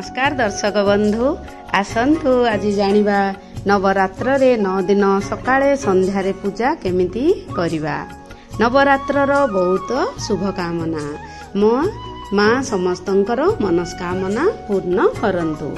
नमस्कार दर्शक बंधु आसंतु आज जानिबा नवरात्र रे 9 दिन सकाळे संध्यारे पूजा केमिति करिबा। नवरात्रर बहुत शुभकामना मो माँ समस्तंकर मनस्कामना पूर्ण करंतु।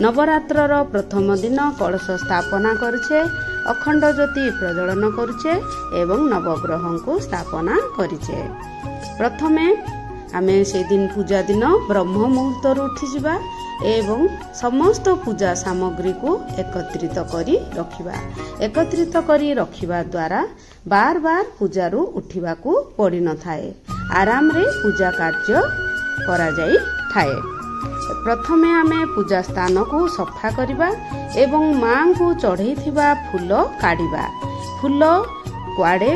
नवरात्रर प्रथम दिन कलश स्थापना करुछे, अखंड ज्योति प्रज्वलन करुछे एवं नवग्रह को स्थापना करिछे। प्रथमे आमे से दिन पूजा दिन ब्रह्म मुहूर्त उठी जिबा एवं समस्त पूजा सामग्री को एकत्रित करी रखिबा द्वारा बार बार पूजारू उठिबा को पड़ी न थाए, आराम रे पूजा कार्य करा जाई थाए। प्रथमे आमे पूजा स्थान को सफा करिबा एवं मां को चढ़ेइथिबा फूल काढिबा। फूल कुआडे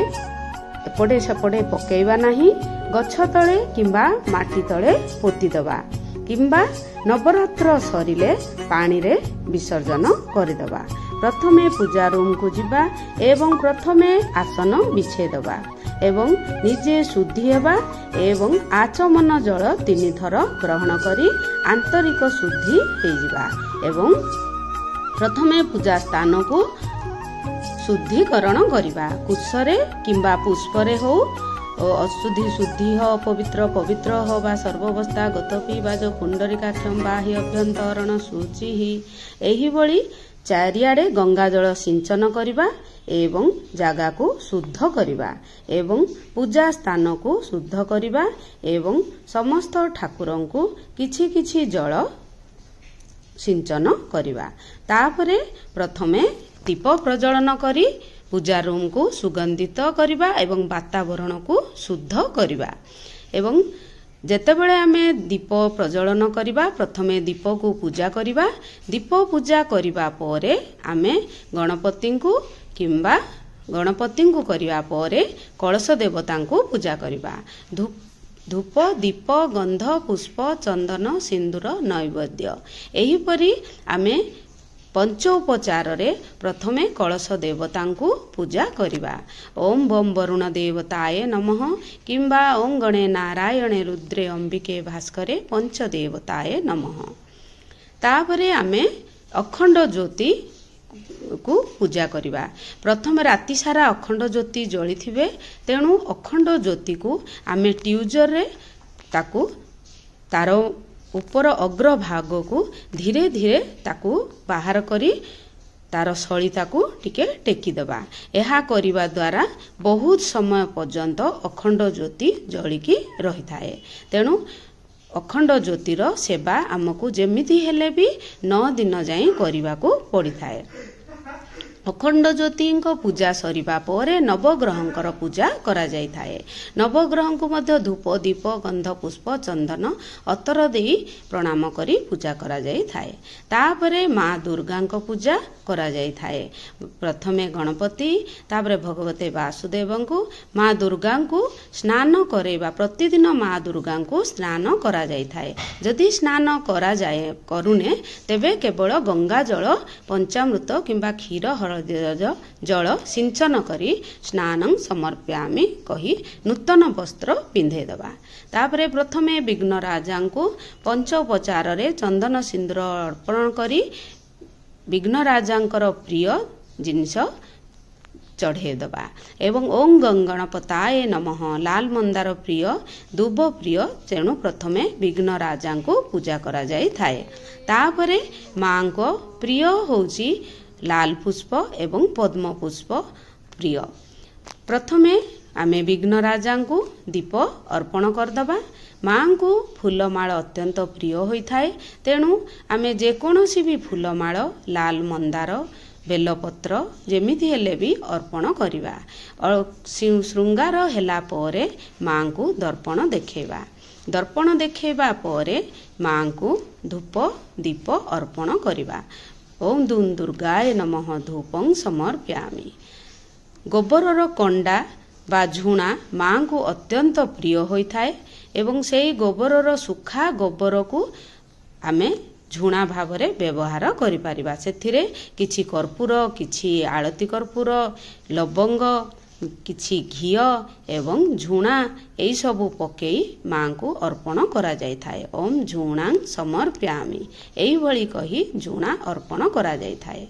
एपटे सेपटे पकेइबा नाही, गछ तले किंबा माटी तले पोती दबा किंबा नवरात्र सरिले पानी रे विसर्जन करिदबा। प्रथमे पूजा रूम को जिबा एवं प्रथमे आसन बिछे दबा एवं निजे शुद्धि हेबा एवं आचमन जल 3 थर ग्रहण करी आंतरिक शुद्धि हे जिबा एवं प्रथमे पूजा स्थान को शुद्धिकरण करिबा। कुशरे किंबा पुष्परे हो अशुद्धि शुद्धि हो, पवित्र पवित्र हो बा सर्वावस्था गतपि बाज पुंडरीकाक्षम बाह्य अभ्यंतरण शुचि ही एही बळी चारियाडे गंगा जल सिंचन करिबा एवं जागा को शुद्ध करिबा एवं पूजा स्थान को शुद्ध करिबा एवं समस्त ठाकुरन को किछि किछि जल सिंचन करिबा। तापरे प्रथमे दीप प्रज्वलन करी पूजा रूम को सुगंधित करिबा एवं वातावरण को शुद्ध करिबा। एवं जेतेबेले आमे दीप प्रज्वलन करिबा प्रथमे दीप को पूजा करिबा। दीप पूजा करिबा परे आमे गणपति को किंबा गणपति को करिबा परे कलश देवता को पूजा करिबा। धूप दीप गंध पुष्प चंदन सिंदूर नैवेद्य एही परी आमे पंचोपचार रे प्रथमे कलश देवता को पूजा करिबा। ओम बम वरुण देवताय नमः किंबा ओम गणे नारायणे रुद्रे अंबिके भास्करे पंच देवताय नमः। तापरे आमे अखंड ज्योति को पूजा करिबा। प्रथम राति सारा अखंड ज्योति जळी थिबे, तेणु अखंड ज्योति को आमे ट्यूजर रे ताकू तारो ऊपर अग्र भाग को धीरे धीरे ताकू बाहर करी तार सलिता को टिके टेकी दबा। एहा करिबा द्वारा बहुत समय पर्यंत अखंड ज्योति जळिकी रही थाए। तेणु अखंड ज्योतिर सेवा आमको जेमिति हेले भी 9 दिन जाई करिबा को पड़ी थाए। अखंड ज्योति पूजा सरिबा परे नवग्रहंकर पूजा करा जाई थाए। नवग्रह को मध्य धूप दीप गंध पुष्प चंदन अतर देई प्रणाम करी पूजा करा जाई थाए। तापरे माँ दुर्गा पूजा करा जाई थाए। प्रथमे गणपति तापरे भगवते वासुदेव को माँ दुर्गा को स्नान करेबा। प्रतिदिन माँ दुर्गा को स्नान करा जाई थाए। जदि स्नान करा जाए करुने तेबे केवल गंगा जल पंचामृत किंबा क्षीर जल सिंचन करी स्नानं समर्प्यामि कही नूतन वस्त्र पिंधे दबा। तापरे प्रथमे विघ्न राजा को पंचोपचार रे चंदन सिंदूर अर्पण करी विघ्न राजांकर प्रिय जिनिस चढ़े दबा एवं ओम गणपताय नमः लाल मंदार प्रिय दुब प्रिय, तेणु प्रथमे विघ्न राजा को पूजा करा जाई थाए। तापरे मां को प्रिय होची लाल पुष्प एवं पद्म पुष्प प्रिय। प्रथमे आमे विघ्न राजा को दीप अर्पण करदबा। मां को फूलमाळ अत्यंत प्रिय होई थाए, तेणु आमे जेकोसी भी फूलमाळ लाल मंदार बेलपत्र जेमिति हेले भी अर्पण करिबा। श्रृंगार हेला परे मां को दर्पण देखेबा। दर्पण देखेबा परे मां को धूप दीप अर्पण करिबा। ओम दुम दुर्गाय नमः धूपं समर्प्यामि। गोबरर कंडा बा झुणा मां को अत्यंत प्रिय होई थाए एवं सेई गोबरर सुखा गोबर को आमे झुणा भावरे व्यवहार करि परिबा। सेथिरे किछि कर्पूर किछि आळती कर्पूर लवंग କିଛି ଘିଅ ଏବଂ ଝୁଣା ଏଇ ସବୁ ପକେଇ ମାଙ୍କୁ ଅର୍ପଣ କରାଯାଇଥାଏ। ଓମ୍ ଝୁଣାଂ ସମର୍ପ୍ୟାମି ଏଇଭଳି କହି ଝୁଣା ଅର୍ପଣ କରାଯାଇଥାଏ।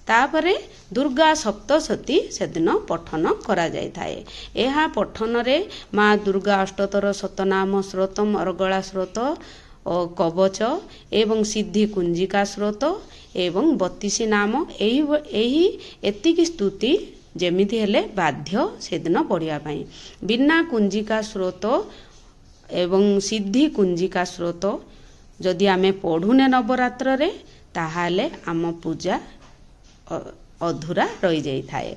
ତାପରେ ଦୁର୍ଗା ସପ୍ତଶତୀ ସେଦିନ ପଠନ କରାଯାଇଥାଏ। ଏହା ପଠନରେ ମା ଦୁର୍ଗା ଅଷ୍ଟୋତ୍ତର ଶତନାମ ସ୍ରୋତମ୍ ଅର୍ଗଳା ସ୍ରୋତ ଓ କବଚ ଏବଂ ସିଦ୍ଧି କୁଞ୍ଜିକା ସ୍ରୋତ ଏବଂ 32 ନାମ ଏହି ଏତିକି ସ୍ତୁତି ଯେମିତି ହେଲେ ବାଧ୍ୟ ସେଦିନ ପଢ଼ିବା ପାଇଁ। ବିନା କୁଞ୍ଜିକା ସ୍ରୋତ ଏବଂ ସିଦ୍ଧି କୁଞ୍ଜିକା ସ୍ରୋତ ଯଦି ଆମେ ପଢ଼ୁନେ ନବରାତ୍ରରେ ତାହେଲେ ଆମ ପୂଜା ଅଧୁରା ରହିଯାଇଥାଏ।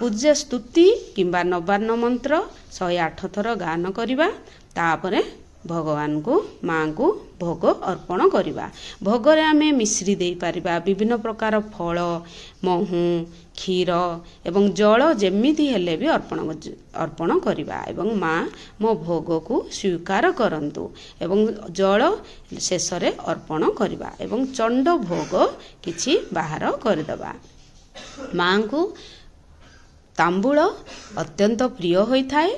ପୂଜା ସ୍ତୁତି କିମ୍ବା ନବାନ୍ନ ମନ୍ତ୍ର 108 ଥର ଗାନ କରିବା। ତାପରେ ଭଗବାନଙ୍କୁ ମାଙ୍କୁ ଭୋଗ ଅର୍ପଣ କରିବା। ଭୋଗରେ ଆମେ ମିଶ୍ରି ଦେଇପାରିବା ବିଭିନ୍ନ ପ୍ରକାର ଫଳ, ମହୁ, କ୍ଷୀର ଏବଂ ଜଳ ଯେମିତି ହେଲେ ବି ଅର୍ପଣ କରିବା ଏବଂ ମା ମୋ ଭୋଗକୁ ସ୍ୱୀକାର କରନ୍ତୁ ଏବଂ ଜଳ ଶେଷରେ ଅର୍ପଣ କରିବା ଏବଂ ଚଣ୍ଡ ଭୋଗ କିଛି ବାହାର କରିଦେବା। ମାଙ୍କୁ ତାମ୍ବୁଳ ଅତ୍ୟନ୍ତ ପ୍ରିୟ ହୋଇଥାଏ।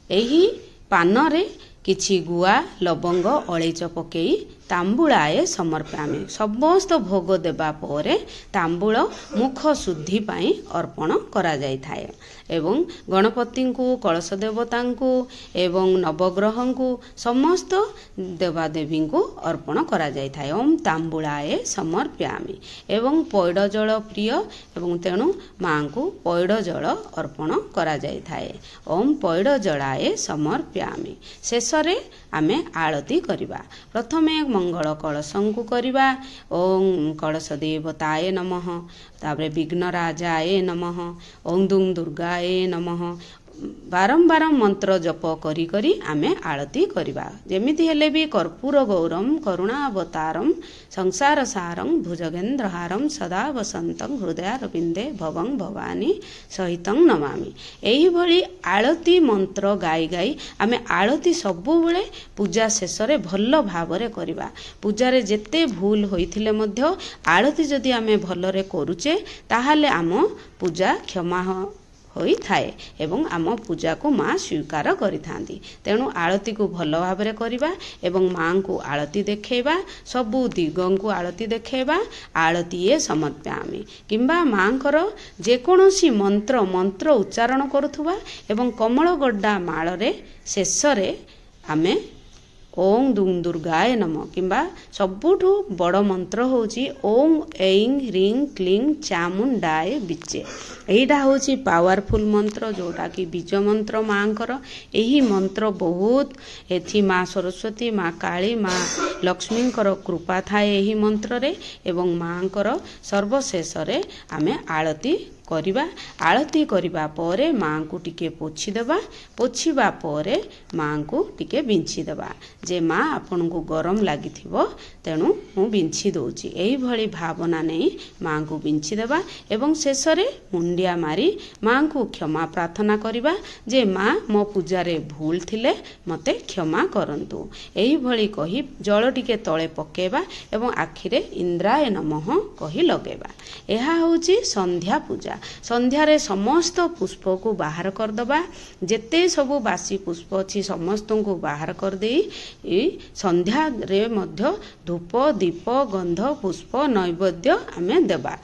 ଏହି ପାନରେ କିଛି ଗୁଆ, ଲବଙ୍ଗ, ଅଳେଇଚ ପକେଇ ତାମ୍ବୁଳାଏ ସମର୍ପ୍ୟାମି ସମସ୍ତ ଭୋଗ ଦେବା ପରେ ତାମ୍ବୁଳ ମୁଖ ଶୁଦ୍ଧି ପାଇଁ ଅର୍ପଣ କରାଯାଇଥାଏ ଏବଂ ଗଣପତିଙ୍କୁ, କଳସ ଦେବତାଙ୍କୁ ଏବଂ ନବଗ୍ରହଙ୍କୁ ସମସ୍ତ ଦେବାଦେବୀଙ୍କୁ ଅର୍ପଣ କରାଯାଇଥାଏ। ଓମ୍ ତାମ୍ବୁଳାଏ ସମର୍ପ୍ୟାମି ଏବଂ ପଇଡ଼ ଜଳ ପ୍ରିୟ ଏବଂ ତେଣୁ ମାଙ୍କୁ ପଇଡ଼ ଜଳ ଅର୍ପଣ କରାଯାଇଥାଏ। ଓମ୍ ପଇଡ଼ ଜଳାଏ ସମର୍ପ୍ୟାମି। ଶେଷରେ ଆମେ ଆଳତି କରିବା। ପ୍ରଥମେ ମଙ୍ଗଳ କଳସଙ୍କୁ କରିବା। ଓଂ କଳସ ଦେବତାଏ ନମଃ। ତାପରେ ବିଘ୍ନରାଜାଏ ନମଃ। ଓଂ ଦୁଂ ଦୁର୍ଗାଏ ନମଃ। ବାରମ୍ବାର ମନ୍ତ୍ର ଜପ କରି କରି ଆମେ ଆଳତି କରିବା। ଯେମିତି ହେଲେ ବି କର୍ପୂର ଗୌରମ କରୁଣାବତାରମ୍ ସଂସାର ସାରଂ ଭୁଜଗେନ୍ଦ୍ରହାରಂ ସଦା ବସନ୍ତଂ ହୃଦୟାରବିନ୍ଦେ ଭବଂ ଭବାନୀ ସହିତଂ ନମାମି। ଏହିଭଳି ଆଳତି ମନ୍ତ୍ର ଗାଇ ଗାଇ ଆମେ ଆଳତି ସବୁବେଳେ ପୂଜା ଶେଷରେ ଭଲ ଭାବରେ କରିବା। ପୂଜାରେ ଯେତେ ଭୁଲ ହୋଇଥିଲେ ମଧ୍ୟ ଆଳତି ଯଦି ଆମେ ଭଲରେ କରୁଛେ ତାହେଲେ ଆମ ପୂଜା କ୍ଷମା ହୋଇଥାଏ ଏବଂ ଆମ ପୂଜାକୁ ମା ସ୍ୱୀକାର କରିଥାନ୍ତି। ତେଣୁ ଆଳତିକୁ ଭଲ ଭାବରେ କରିବା ଏବଂ ମାଙ୍କୁ ଆଳତି ଦେଖେଇବା, ସବୁ ଦିଗଙ୍କୁ ଆଳତି ଦେଖେଇବା। ଆଳତିଏ ସମର୍ପ୍ୟାମି କିମ୍ବା ମାଙ୍କର ଯେକୌଣସି ମନ୍ତ୍ର ଉଚ୍ଚାରଣ କରୁଥିବା ଏବଂ କମଳଗଡ୍ଡା ମାଳରେ ଶେଷରେ ଆମେ ଓଂ ଦୁଂ ଦୁର୍ଗାଏ ନମ କିମ୍ବା ସବୁଠୁ ବଡ଼ ମନ୍ତ୍ର ହେଉଛି ଓଂ ऐं ह्रीं क्लीं ଚାମୁଣ୍ଡାଏ ବିଚେ। ଏଇଟା ହେଉଛି ପାୱାରଫୁଲ ମନ୍ତ୍ର, ଯେଉଁଟାକି ବୀଜ ମନ୍ତ୍ର ମାଙ୍କର। ଏହି ମନ୍ତ୍ର ବହୁତ ଏଥି ମା ସରସ୍ୱତୀ, ମା କାଳୀ, ମା ଲକ୍ଷ୍ମୀଙ୍କର କୃପା ଥାଏ ଏହି ମନ୍ତ୍ରରେ ଏବଂ ମାଙ୍କର ସର୍ବଶେଷରେ ଆମେ ଆଳତି କରିବା। ଆଳତି କରିବା ପରେ ମାଙ୍କୁ ଟିକେ ପୋଛିଦେବା। ପୋଛିବା ପରେ ମାଙ୍କୁ ଟିକେ ବିଞ୍ଚିଦେବା ଯେ ମା ଆପଣଙ୍କୁ ଗରମ ଲାଗିଥିବ ତେଣୁ ମୁଁ ବିଞ୍ଛି ଦେଉଛି। ଏହିଭଳି ଭାବନା ନେଇ ମାଙ୍କୁ ବିଞ୍ଚିଦେବା ଏବଂ ଶେଷରେ ମୁଣ୍ଡିଆ ମାରି ମାଙ୍କୁ କ୍ଷମା ପ୍ରାର୍ଥନା କରିବା ଯେ ମା ମୋ ପୂଜାରେ ଭୁଲ ଥିଲେ ମୋତେ କ୍ଷମା କରନ୍ତୁ। ଏହିଭଳି କହି ଜଳ ଟିକେ ତଳେ ପକେଇବା ଏବଂ ଆଖିରେ ଇନ୍ଦ୍ରାୟ ନମଃ କହି ଲଗେଇବା। ଏହା ହେଉଛି ସନ୍ଧ୍ୟା ପୂଜା। ସନ୍ଧ୍ୟାରେ ସମସ୍ତ ପୁଷ୍ପକୁ ବାହାର କରିଦେବା। ଯେତେ ସବୁ ବାସି ପୁଷ୍ପ ଅଛି ସମସ୍ତଙ୍କୁ ବାହାର କରିଦେଇ ସନ୍ଧ୍ୟାରେ ମଧ୍ୟ ଧୂପ, ଦୀପ, ଗନ୍ଧ, ପୁଷ୍ପ, ନୈବେଦ୍ୟ ଆମେ ଦେବା।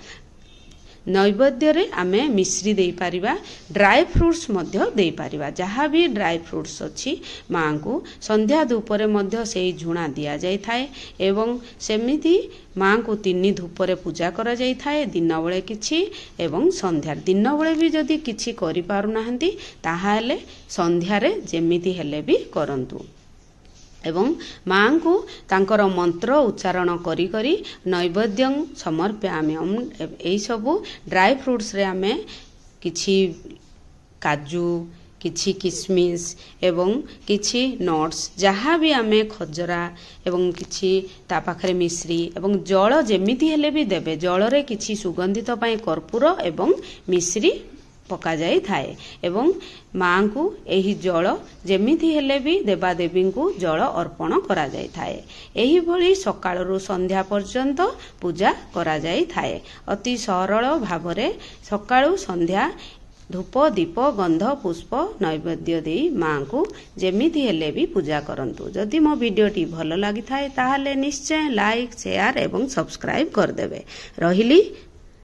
ନୈବେଦ୍ୟରେ ଆମେ ମିଶ୍ରି ଦେଇପାରିବା, ଡ୍ରାଏ ଫ୍ରୁଟ୍ସ ମଧ୍ୟ ଦେଇପାରିବା। ଯାହା ବି ଡ୍ରାଏ ଫ୍ରୁଟ୍ସ ଅଛି ମାଙ୍କୁ ସନ୍ଧ୍ୟା ଧୂପରେ ମଧ୍ୟ ସେଇ ଝୁଣା ଦିଆଯାଇଥାଏ ଏବଂ ସେମିତି ମାଙ୍କୁ 3 ଧୂପରେ ପୂଜା କରାଯାଇଥାଏ। ଦିନବେଳେ କିଛି ଏବଂ ସନ୍ଧ୍ୟାରେ। ଦିନବେଳେ ବି ଯଦି କିଛି କରିପାରୁନାହାନ୍ତି ତାହେଲେ ସନ୍ଧ୍ୟାରେ ଯେମିତି ହେଲେ ବି କରନ୍ତୁ ଏବଂ ମାଙ୍କୁ ତାଙ୍କର ମନ୍ତ୍ର ଉଚ୍ଚାରଣ କରି କରି ନୈବେଦ୍ୟଂ ସମର୍ପ୍ୟାମି। ଏହିସବୁ ଡ୍ରାଏ ଫ୍ରୁଟ୍ସରେ ଆମେ କିଛି କାଜୁ, କିଛି କିସମିସ୍ ଏବଂ କିଛି ନଟ୍ସ ଯାହା ବି ଆମେ ଖଜରା ଏବଂ କିଛି ତା ପାଖରେ ମିଶ୍ରି ଏବଂ ଜଳ ଯେମିତି ହେଲେ ବି ଦେବେ। ଜଳରେ କିଛି ସୁଗନ୍ଧିତ ପାଇଁ କର୍ପୂର ଏବଂ ମିଶ୍ରି ପକାଯାଇଥାଏ ଏବଂ ମାଙ୍କୁ ଏହି ଜଳ ଯେମିତି ହେଲେ ବି ଦେବାଦେବୀଙ୍କୁ ଜଳ ଅର୍ପଣ କରାଯାଇଥାଏ। ଏହିଭଳି ସକାଳରୁ ସନ୍ଧ୍ୟା ପର୍ଯ୍ୟନ୍ତ ପୂଜା କରାଯାଇଥାଏ। ଅତି ସରଳ ଭାବରେ ସକାଳୁ ସନ୍ଧ୍ୟା धूप दीप गंध पुष्प नैवेद्य दे माँ को जेमिति हेले भी पूजा करंतु। जदि मो वीडियोटी भल लगी थाए ताहले निश्चय लाइक शेयर एवं सब्सक्राइब करदेवे। रहिली